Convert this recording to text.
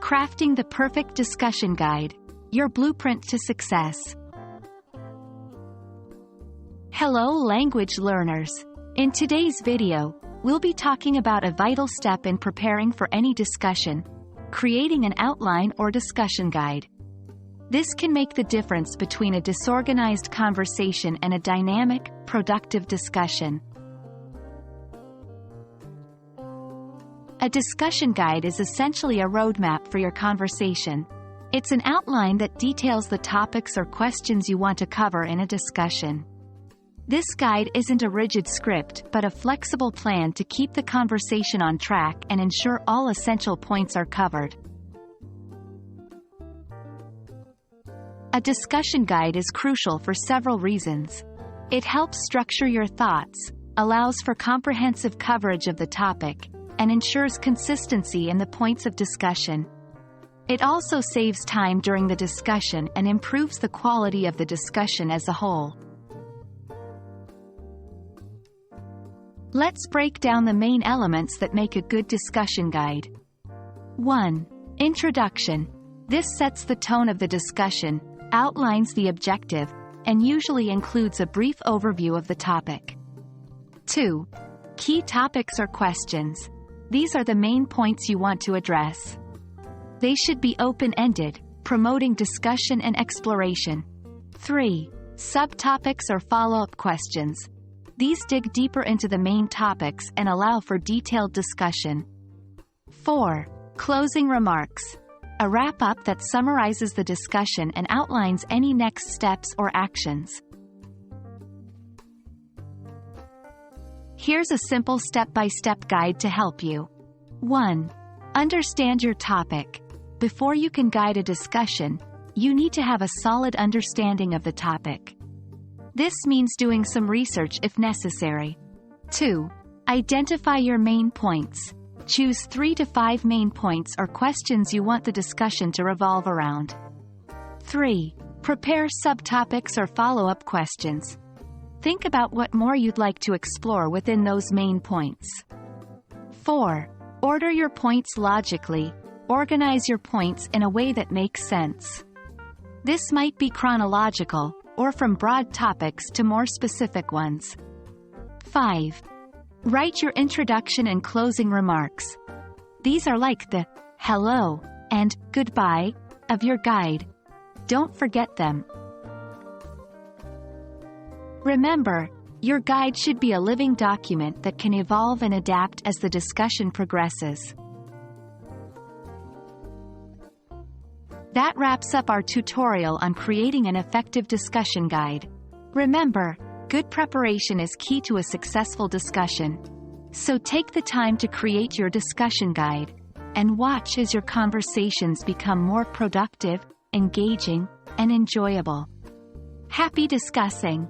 Crafting the perfect discussion guide, your blueprint to success. Hello language learners. In today's video, we'll be talking about a vital step in preparing for any discussion: creating an outline or discussion guide. This can make the difference between a disorganized conversation and a dynamic, productive discussion. A discussion guide is essentially a roadmap for your conversation. It's an outline that details the topics or questions you want to cover in a discussion. This guide isn't a rigid script but a flexible plan to keep the conversation on track and ensure all essential points are covered. A discussion guide is crucial for several reasons. It helps structure your thoughts, allows for comprehensive coverage of the topic, and ensures consistency in the points of discussion. It also saves time during the discussion and improves the quality of the discussion as a whole. Let's break down the main elements that make a good discussion guide. 1. Introduction. This sets the tone of the discussion, outlines the objective, and usually includes a brief overview of the topic. 2. Key topics or questions. These are the main points you want to address. They should be open-ended, promoting discussion and exploration. 3. Subtopics or follow-up questions. These dig deeper into the main topics and allow for detailed discussion. 4. Closing remarks. A wrap-up that summarizes the discussion and outlines any next steps or actions. Here's a simple step-by-step guide to help you. 1. Understand your topic. Before you can guide a discussion, you need to have a solid understanding of the topic. This means doing some research if necessary. 2. Identify your main points. Choose 3 to 5 main points or questions you want the discussion to revolve around. 3. Prepare subtopics or follow-up questions. Think about what more you'd like to explore within those main points. 4. Order your points logically. Organize your points in a way that makes sense. This might be chronological, or from broad topics to more specific ones. 5. Write your introduction and closing remarks. These are like the hello and goodbye of your guide. Don't forget them. Remember, your guide should be a living document that can evolve and adapt as the discussion progresses. That wraps up our tutorial on creating an effective discussion guide. Remember, good preparation is key to a successful discussion. So take the time to create your discussion guide, and watch as your conversations become more productive, engaging, and enjoyable. Happy discussing!